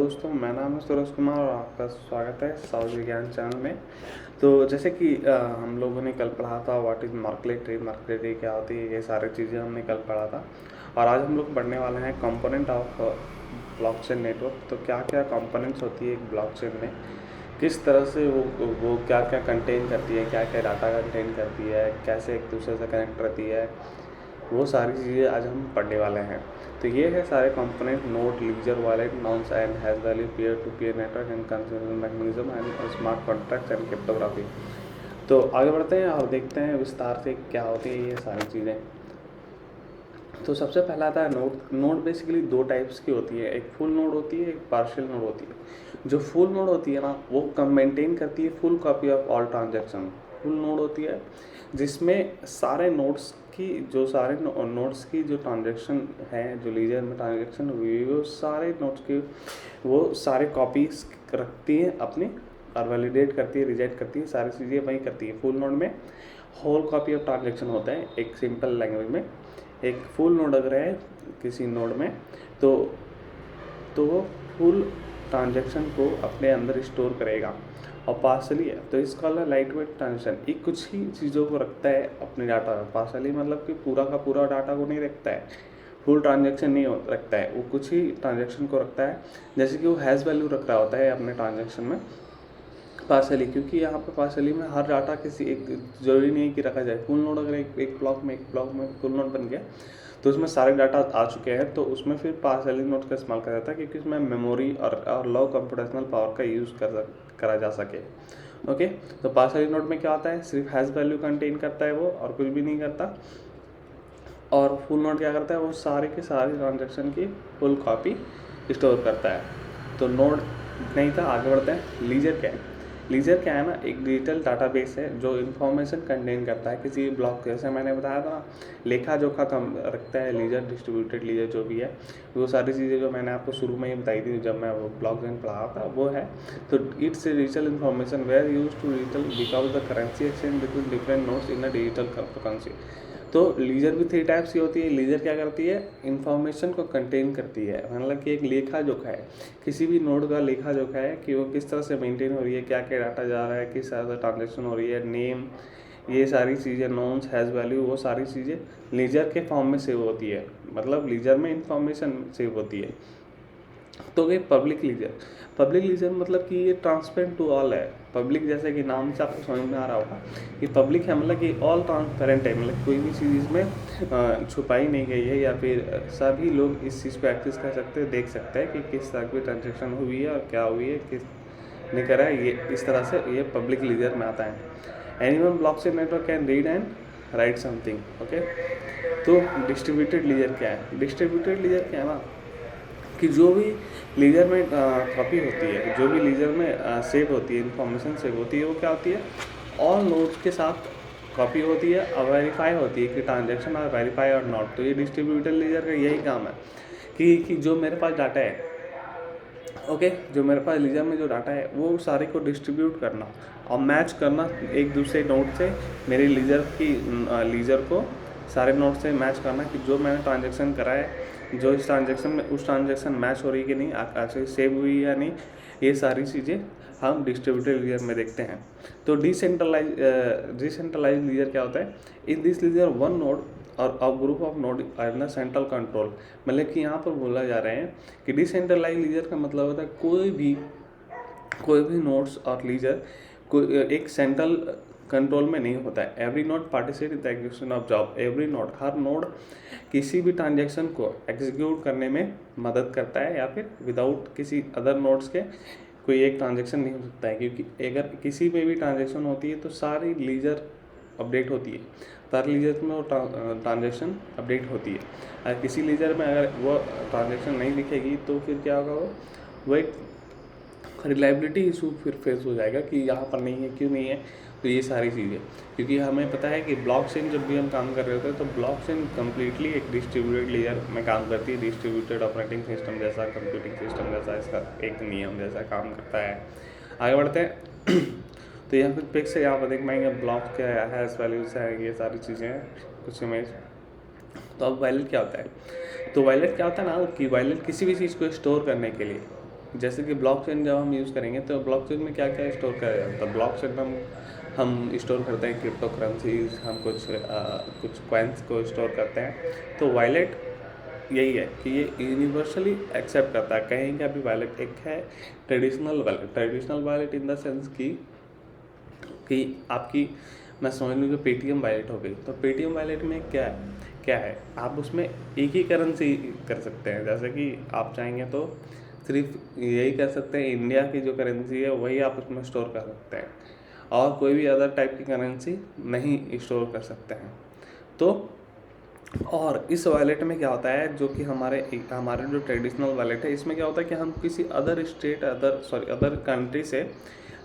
दोस्तों, मेरा नाम है सूरज कुमार और आपका स्वागत है साउथ विज्ञान चैनल में। तो जैसे कि हम लोगों ने कल पढ़ा था व्हाट इज़ मार्केटरी क्या होती है, ये सारी चीज़ें हमने कल पढ़ा था। और आज हम लोग पढ़ने वाले हैं कंपोनेंट ऑफ ब्लॉकचेन नेटवर्क। तो क्या क्या कंपोनेंट्स होती है एक ब्लॉकचेन में, किस तरह से वो क्या क्या कंटेन करती है, क्या क्या डाटा कंटेन करती है, कैसे एक दूसरे से कनेक्ट रहती है, वो सारी चीज़ें आज हम पढ़ने वाले हैं। तो ये है सारे component: node, ledger, wallet, nonce and hash value, peer to peer network and consensus mechanism and smart contracts and cryptography. तो आगे बढ़ते हैं और देखते हैं विस्तार से क्या होती है ये सारी चीज़ें। तो सबसे पहला आता है नोड। नोड बेसिकली दो टाइप्स की होती है, एक फुल नोड होती है, एक पार्शियल नोड होती है। जो फुल नोड होती है ना, वो मेंटेन करती है full copy of all transaction. Full node होती है जिसमें सारे नोड्स की जो ट्रांजैक्शन है, जो लीजर में ट्रांजैक्शन हुई है, वो सारे नोड्स की वो सारे कॉपीज रखती है अपनी और वैलिडेट करती है, रिजेक्ट करती है, सारी चीज़ें वही करती है। फुल नोड में होल कॉपी ऑफ ट्रांजैक्शन होता है। एक सिंपल लैंग्वेज में एक फुल नोड अगर है किसी नोड में तो वो फुल ट्रांजैक्शन को अपने अंदर स्टोर करेगा। और पार्सली है तो इसका लाइट वेट ट्रांजेक्शन, ये कुछ ही चीज़ों को रखता है अपने डाटा में। पार्सली मतलब कि पूरा का पूरा डाटा को नहीं रखता है, फुल ट्रांजैक्शन नहीं रखता है, वो कुछ ही ट्रांजैक्शन को रखता है। जैसे कि वो हैश वैल्यू रख रहा होता है अपने ट्रांजैक्शन में पार्सली, क्योंकि यहाँ पर पार्सली में हर डाटा किसी एक जरूरी नहीं कि रखा जाए। फुल नोड अगर एक ब्लॉक में फुल नोड बन गया तो उसमें सारे डाटा आ चुके हैं, तो उसमें फिर पार्सली नोड का इस्तेमाल करा जाता है, क्योंकि उसमें मेमोरी और लो कंप्यूटेशनल पावर का यूज़ करा जा सके। ओके, तो पार्सली नोड में क्या होता है, सिर्फ हैश वैल्यू कंटेन करता है वो और कुछ भी नहीं करता। और फुल नोड क्या करता है, वो सारे के सारे ट्रांजेक्शन की फुल कॉपी स्टोर करता है। तो नोड नहीं था, आगे बढ़ते हैं। लीजर क्या है? लीजर क्या है ना, एक डिजिटल डाटाबेस है जो इन्फॉर्मेशन कंटेन करता है किसी ब्लॉक। जैसे मैंने बताया था ना, लेखा जोखा कम रखता है लीजर, डिस्ट्रीब्यूटेड लीजर जो भी है, वो सारी चीज़ें जो मैंने आपको शुरू में ही बताई थी जब मैं वो ब्लॉकचेन पढ़ा था, वो है। तो it's digital information where use to digital because the currency exchange between different nodes in a digital currency. तो लीजर भी 3 टाइप्स की होती है। लीजर क्या करती है, इन्फॉर्मेशन को कंटेन करती है, मतलब कि एक लेखा जोखा है, किसी भी नोड का लेखा जोखा है कि वो किस तरह से मेंटेन हो रही है, क्या क्या डाटा जा रहा है, किस तरह से ट्रांजेक्शन हो रही है, नेम, ये सारी चीज़ें, नॉन्स, हैश वैल्यू, वो सारी चीज़ें लीजर के फॉर्म में सेव होती है, मतलब लीजर में इंफॉर्मेशन सेव होती है। तो ये पब्लिक लीजर मतलब कि ये ट्रांसपेरेंट टू ऑल है। पब्लिक जैसे कि नाम से आपको समझ में आ रहा होगा कि पब्लिक है, मतलब कि ऑल ट्रांसपेरेंट है, मतलब कोई भी चीज़ इसमें छुपाई नहीं गई है, या फिर सभी लोग इस चीज़ को एक्सेस कर सकते हैं, देख सकते हैं कि किस तरह की ट्रांजेक्शन हुई है और क्या हुई है, किस ने करा है। ये इस तरह से ये पब्लिक लीजर में आता है। Anyone blockchain network can read and right something. Okay, तो डिस्ट्रीब्यूटेड लीजर क्या है? डिस्ट्रीब्यूटेड लीजर क्या है ना, कि जो भी लीजर में कॉपी होती है, जो भी लीजर में सेव होती है, इन्फॉर्मेशन सेव होती है, वो क्या होती है, ऑल नोड्स के साथ कॉपी होती है और वेरीफाई होती है कि ट्रांजैक्शन आर वेरीफाई और नॉट। तो ये डिस्ट्रीब्यूटेड लीजर का यही काम है कि जो मेरे पास डाटा है, ओके, जो मेरे पास लीजर में जो डाटा है वो सारे को डिस्ट्रीब्यूट करना और मैच करना एक दूसरे नोड से, मेरे लीजर को सारे नोड से मैच करना कि जो मैंने ट्रांजैक्शन करा है, जो इस ट्रांजैक्शन में उस ट्रांजैक्शन मैच हो रही है कि नहीं, एक्चुअली सेव हुई है या नहीं, ये सारी चीज़ें हम डिस्ट्रीब्यूटेड लीजर में देखते हैं। तो डिसेंट्रलाइज लीजर क्या होता है? In this ledger one node और a group of node are in central control. मतलब कि यहाँ पर बोला जा रहे हैं कि डिसेंट्रलाइज लीजर का मतलब होता है कोई भी नोड्स और लीजर एक सेंट्रल कंट्रोल में नहीं होता है। Every node participate in the execution of job. Every node, her node किसी भी ट्रांजैक्शन को एग्जीक्यूट करने में मदद करता है, या फिर विदाउट किसी अदर नोड्स के कोई एक ट्रांजैक्शन नहीं हो सकता है, क्योंकि अगर किसी में भी ट्रांजैक्शन होती है तो सारी लीजर अपडेट होती है, हर लीजर में वो ट्रांजैक्शन अपडेट होती है। और किसी लीजर में अगर वो ट्रांजैक्शन नहीं दिखेगी तो फिर क्या होगा, वो एक रिलायबिलिटी इशू फिर फेस हो जाएगा कि यहाँ पर नहीं है, क्यों नहीं है। तो ये सारी चीज़ें, क्योंकि हमें पता है कि ब्लॉकचेन जब भी हम काम कर रहे होते हैं तो ब्लॉकचेन कम्प्लीटली एक डिस्ट्रीब्यूटेड लेयर में काम करती है, डिस्ट्रीब्यूटेड ऑपरेटिंग सिस्टम जैसा, कंप्यूटिंग सिस्टम जैसा, इसका एक नियम जैसा काम करता है। आगे बढ़ते हैं। तो यहाँ कुछ पिक्स है, यहाँ पर देख पाएंगे ब्लॉक क्या है, हैश वैल्यूज है, ये सारी चीज़ें हैं, कुछ इमेज। तो अब वैलेट क्या होता है? तो वैलेट क्या होता है ना, कि वैलेट किसी भी चीज़ को स्टोर करने के लिए, जैसे कि ब्लॉकचेन जब हम यूज़ करेंगे तो ब्लॉकचेन में क्या क्या स्टोर करा जाता है। ब्लॉकचेन में हम स्टोर करते हैं क्रिप्टो करेंसीज, हम कुछ कॉइन्स को स्टोर करते हैं। तो वॉलेट यही है कि ये यूनिवर्सली एक्सेप्ट करता है। कहेंगे अभी वॉलेट एक है traditional wallet in the sense कि आपकी, मैं समझ लूँ कि पेटीएम वॉलेट हो गई। तो पेटीएम वॉलेट में क्या है, आप उसमें एक ही करेंसी कर सकते हैं। जैसे कि आप चाहेंगे तो सिर्फ यही कर सकते हैं, इंडिया की जो करेंसी है वही आप उसमें स्टोर कर सकते हैं, और कोई भी अदर टाइप की करेंसी नहीं स्टोर कर सकते हैं। तो और इस वॉलेट में क्या होता है, जो कि हमारे जो ट्रेडिशनल वॉलेट है, इसमें क्या होता है कि हम किसी अदर कंट्री से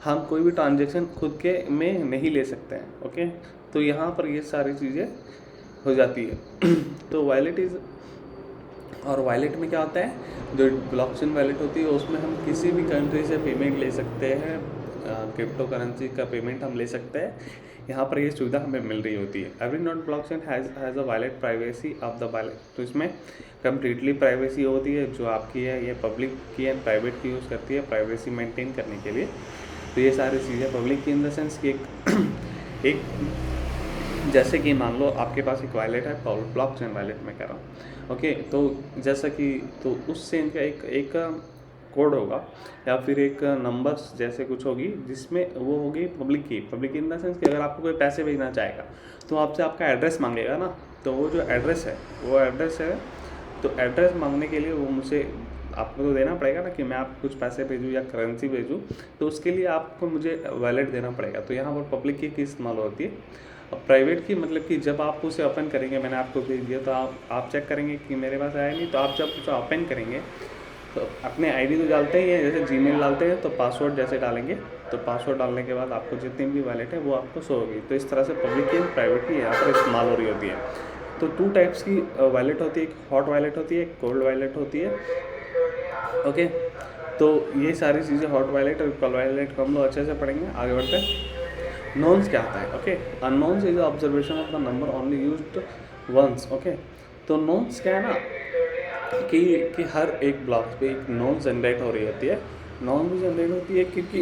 हम कोई भी ट्रांजेक्शन खुद के में नहीं ले सकते हैं। ओके, तो यहाँ पर ये सारी चीज़ें हो जाती है। तो वॉलेट में क्या होता है, जो ब्लॉकचेन वॉलेट होती है उसमें हम किसी भी कंट्री से पेमेंट ले सकते हैं, क्रिप्टो करेंसी का पेमेंट हम ले सकते हैं। यहाँ पर ये सुविधा हमें मिल रही होती है। Every note blockchain has a wallet privacy of the wallet. तो इसमें कम्प्लीटली प्राइवेसी होती है जो आपकी है, ये पब्लिक की एंड प्राइवेट की यूज़ करती है प्राइवेसी मेंटेन करने के लिए। तो ये सारी चीज़ें पब्लिक की इन द सेंस कि एक जैसे कि मान लो आपके पास एक वॉलेट है, ब्लॉकचेन वॉलेट में कह रहा हूँ। ओके, तो जैसा कि तो उस सेम का एक कोड होगा या फिर एक नंबर्स जैसे कुछ होगी, जिसमें वो होगी पब्लिक इन द सेंस कि अगर आपको कोई पैसे भेजना चाहेगा तो आपसे आपका एड्रेस मांगेगा ना। तो वो जो एड्रेस है, तो एड्रेस मांगने के लिए वो मुझे आपको तो देना पड़ेगा ना कि मैं आपको कुछ पैसे भेजूँ या करेंसी भेजूँ, तो उसके लिए आपको मुझे वॉलेट देना पड़ेगा। तो यहाँ पर पब्लिक की इस्तेमाल होती है। और प्राइवेट की मतलब कि जब आप उसे ओपन करेंगे, मैंने आपको भेज दिया तो आप चेक करेंगे कि मेरे पास आया नहीं, तो आप जब उसे ओपन करेंगे तो अपने आईडी तो डालते ही हैं, जैसे जीमेल डालते हैं तो पासवर्ड जैसे डालेंगे, तो पासवर्ड डालने के बाद आपको जितनी भी वॉलेट है वो आपको शो होगी। तो इस तरह से पब्लिक की प्राइवेट की यहाँ पर इस्तेमाल हो रही होती है। तो 2 टाइप्स की वॉलेट होती है, एक हॉट वॉलेट होती है, एक कोल्ड वॉलेट होती है। ओके, तो ये सारी चीज़ें हॉट वॉलेट और कोल्ड वॉलेट को हम लोग अच्छे से पढ़ेंगे। आगे बढ़ते हैं। नोन्स क्या होता है? Okay, a nonce is observation of the number only used once. Okay, तो नोन्स क्या है ना कि हर एक ब्लॉक पे एक नोन जनरेट हो रही होती है। नोन भी जनरेट होती है क्योंकि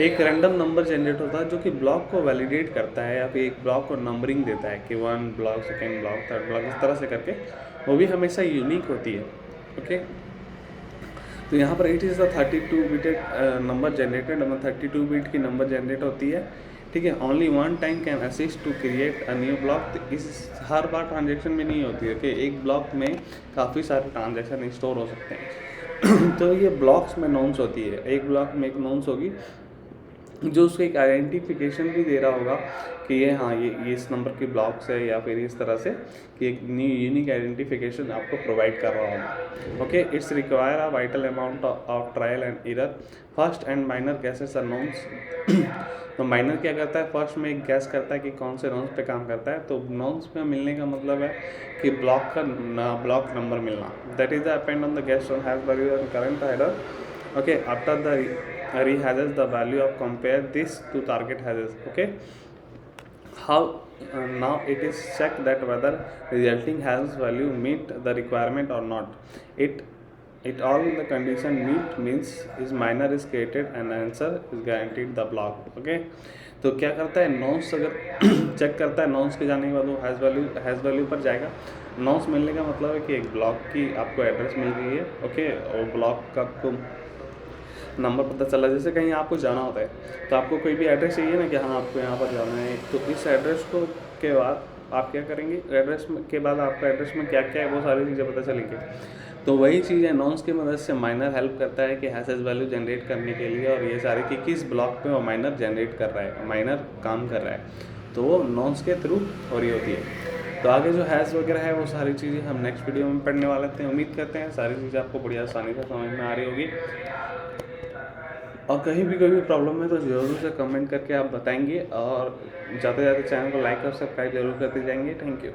एक रैंडम नंबर जनरेट होता है जो कि ब्लॉक को वैलिडेट करता है या फिर एक ब्लॉक को नंबरिंग देता है कि 1 block, second block, third block, इस तरह से करके वो भी हमेशा यूनिक होती है। ओके, तो यहाँ पर it is the 32 bit number generated, 32 bit की नंबर जनरेट होती है। ठीक है, only one time can assist to create a new block. इस हर बार ट्रांजेक्शन में नहीं होती है कि एक ब्लॉक में काफ़ी सारे ट्रांजेक्शन स्टोर हो सकते हैं। तो ये ब्लॉक्स में नोन्स होती है, एक ब्लॉक में एक नोन्स होगी जो उसको एक आइडेंटिफिकेशन भी दे रहा होगा कि ये हाँ ये इस नंबर की ब्लॉक्स है, या फिर इस तरह से कि एक न्यू यूनिक आइडेंटिफिकेशन आपको प्रोवाइड कर रहा होगा। Okay, it's require a vital amount of trial and error. First and minor gases are nonce. तो माइनर क्या करता है, फर्स्ट में एक गैस करता है कि कौन से नोन्स पे काम करता है। तो नोन्स में मिलने का मतलब है कि ब्लॉक नंबर मिलना। That is the append on the gas has value and current error. Okay, after the rehashes the value of compare this to target hashes. Okay, how now it is checked that whether resulting hash value meet the requirement or not. It all the condition meet means is minor is created and answer is guaranteed the block. Okay, तो क्या करता है, नॉन्स अगर check करता है, नॉन्स के जाने के बाद वो हैश वैल्यू पर जाएगा। नॉन्स मिलने का मतलब है कि एक ब्लॉक की आपको एड्रेस मिल गई है। ओके, और ब्लॉक का आपको नंबर पता चला। जैसे कहीं आपको जाना होता है तो आपको कोई भी एड्रेस चाहिए ना कि हाँ आपको यहाँ पर जाना है, तो इस एड्रेस को के बाद आप क्या करेंगे, एड्रेस के बाद आपका एड्रेस में क्या क्या है वो सारी चीज़ें पता चलेंगी। तो वही चीज़ है, नॉन्स की मदद से माइनर हेल्प करता है कि हैशेस वैल्यू जनरेट करने के लिए, और ये सारे कि किस ब्लॉक पे वो माइनर जनरेट कर रहा है, माइनर काम कर रहा है, तो वो नॉन्स के थ्रू हो रही होती है। तो आगे जो हैश वगैरह है वो सारी चीज़ें हम नेक्स्ट वीडियो में पढ़ने वाले थे। उम्मीद करते हैं सारी चीज़ें आपको बड़ी आसानी से समझ में आ रही होगी, और कहीं भी कोई भी प्रॉब्लम है तो ज़रूर से कमेंट करके आप बताएंगे, और ज़्यादा से ज़्यादा चैनल को लाइक और सब्सक्राइब जरूर करते जाएंगे। Thank you.